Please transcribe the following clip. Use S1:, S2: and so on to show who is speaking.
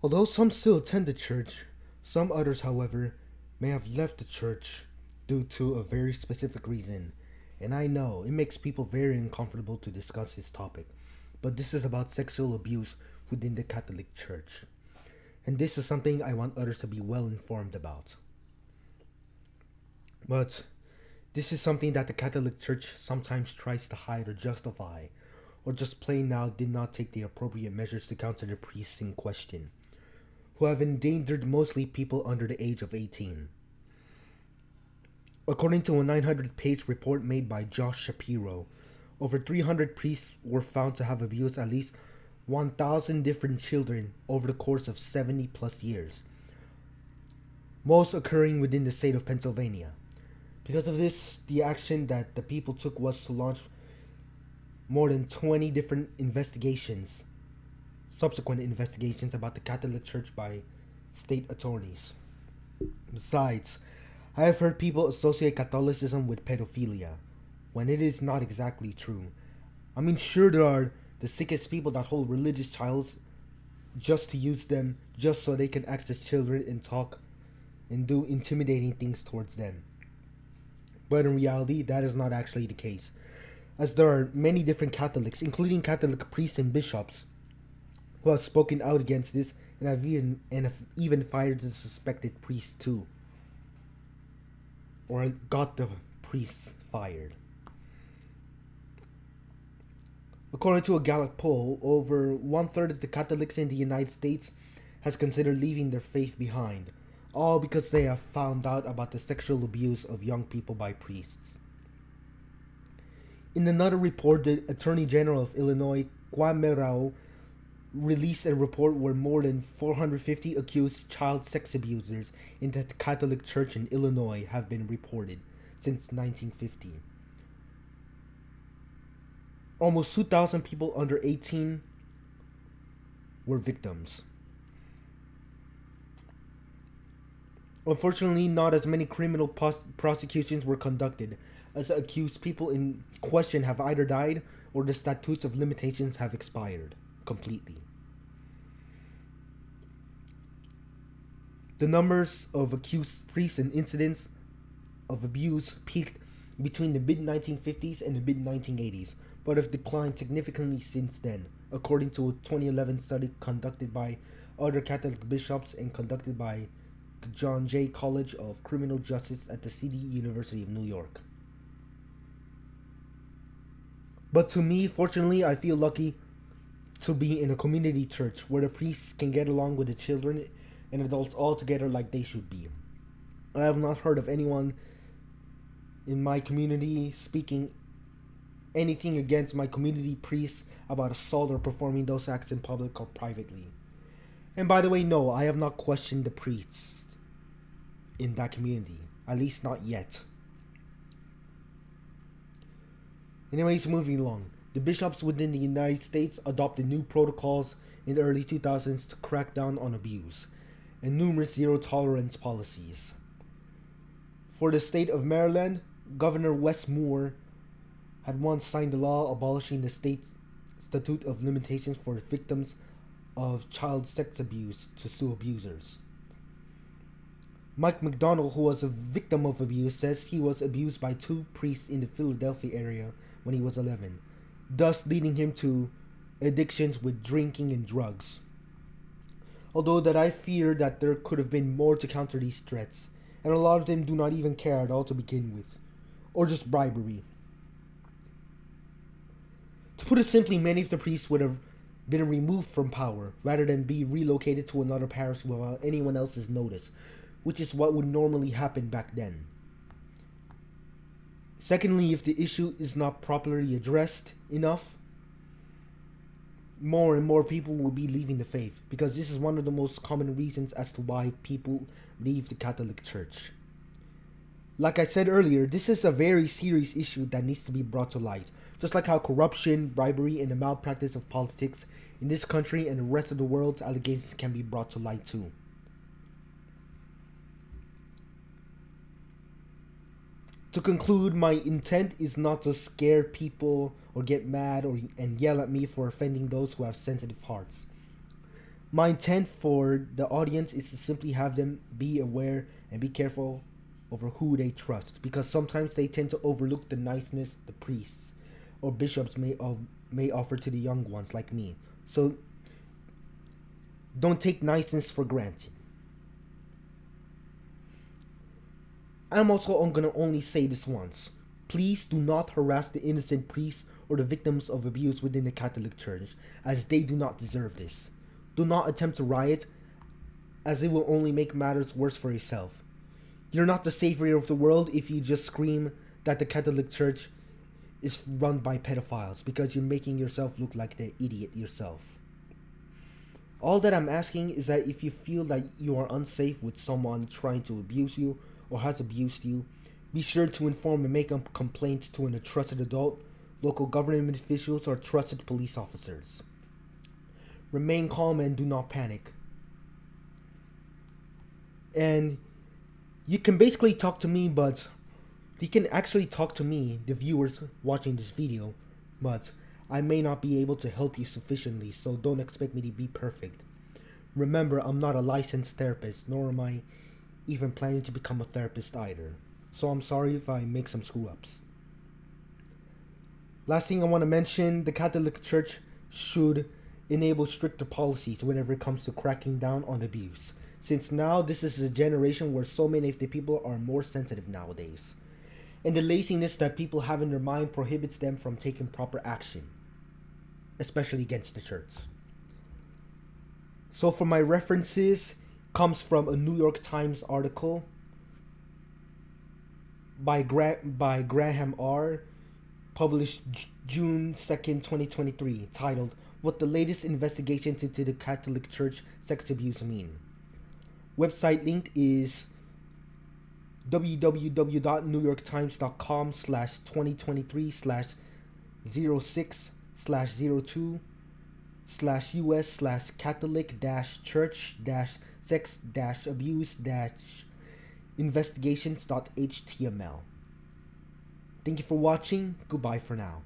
S1: Although some still attend the church, some others, however, may have left the church due to a very specific reason. And I know it makes people very uncomfortable to discuss this topic, but this is about sexual abuse within the Catholic Church. And this is something I want others to be well informed about. But this is something that the Catholic Church sometimes tries to hide or justify, or just plain out did not take the appropriate measures to counter the priests in question, who have endangered mostly people under the age of 18. According to a 900-page report made by Josh Shapiro, over 300 priests were found to have abused at least 1,000 different children over the course of 70 plus years, most occurring within the state of Pennsylvania. Because of this, the action that the people took was to launch more than 20 different subsequent investigations about the Catholic Church by state attorneys. Besides, I have heard people associate Catholicism with pedophilia, when it is not exactly true. I mean, sure, there are the sickest people that hold religious childs just to use them, just so they can access children and talk and do intimidating things towards them. But in reality, that is not actually the case, as there are many different Catholics, including Catholic priests and bishops, who have spoken out against this and have even fired the suspected priest too, or got the priests fired. According to a Gallup poll, over one-third of the Catholics in the United States has considered leaving their faith behind, all because they have found out about the sexual abuse of young people by priests. In another report, the Attorney General of Illinois, Kwame Rao, released a report where more than 450 accused child sex abusers in the Catholic Church in Illinois have been reported since 1950. Almost 2,000 people under 18 were victims. Unfortunately, not as many criminal prosecutions were conducted, as the accused people in question have either died or the statutes of limitations have expired completely. The numbers of accused priests and incidents of abuse peaked between the mid-1950s and the mid-1980s, but have declined significantly since then, according to a 2011 study conducted by other Catholic bishops and conducted by the John Jay College of Criminal Justice at the City University of New York. But to me, fortunately, I feel lucky to be in a community church where the priests can get along with the children and adults all together like they should be. I have not heard of anyone in my community speaking anything against my community priests about assault or performing those acts in public or privately. And by the way, no, I have not questioned the priests in that community, at least not yet. Anyways, moving along. The bishops within the United States adopted new protocols in the early 2000s to crack down on abuse, and numerous zero-tolerance policies. For the state of Maryland, Governor Wes Moore had once signed a law abolishing the state's statute of limitations for victims of child sex abuse to sue abusers. Mike McDonald, who was a victim of abuse, says he was abused by two priests in the Philadelphia area when he was 11, thus leading him to addictions with drinking and drugs. Although that I fear that there could have been more to counter these threats, and a lot of them do not even care at all to begin with, or just bribery. To put it simply, many of the priests would have been removed from power rather than be relocated to another parish without anyone else's notice, which is what would normally happen back then. Secondly, if the issue is not properly addressed enough, more and more people will be leaving the faith, because this is one of the most common reasons as to why people leave the Catholic Church. Like I said earlier, this is a very serious issue that needs to be brought to light, just like how corruption, bribery, and the malpractice of politics in this country and the rest of the world's allegations can be brought to light too. To conclude, my intent is not to scare people or get mad and yell at me for offending those who have sensitive hearts. My intent for the audience is to simply have them be aware and be careful over who they trust, because sometimes they tend to overlook the niceness the priests or bishops may offer to the young ones like me. So don't take niceness for granted. I'm also gonna only say this once. Please do not harass the innocent priests or the victims of abuse within the Catholic Church, as they do not deserve this. Do not attempt to riot, as it will only make matters worse for yourself. You're not the savior of the world if you just scream that the Catholic Church is run by pedophiles, because you're making yourself look like the idiot yourself. All that I'm asking is that if you feel that you are unsafe with someone trying to abuse you or has abused you, be sure to inform and make a complaint to a trusted adult, local government officials, or trusted police officers. Remain calm and do not panic. And you can basically talk to me, but you can actually talk to me, the viewers watching this video, but I may not be able to help you sufficiently, so don't expect me to be perfect. Remember, I'm not a licensed therapist, nor am I even planning to become a therapist either. So I'm sorry if I make some screw-ups. Last thing I want to mention, the Catholic Church should enable stricter policies whenever it comes to cracking down on abuse, since now this is a generation where so many of the people are more sensitive nowadays, and the laziness that people have in their mind prohibits them from taking proper action, especially against the church. So for my references, comes from a New York Times article by Graham R., published June 2nd, 2023, titled, "What the Latest Investigations into the Catholic Church Sex Abuse Mean." Website link is www.newyorktimes.com/2023/06/02/US/Catholic-church-sex-abuse-investigations.html. Thank you for watching. Goodbye for now.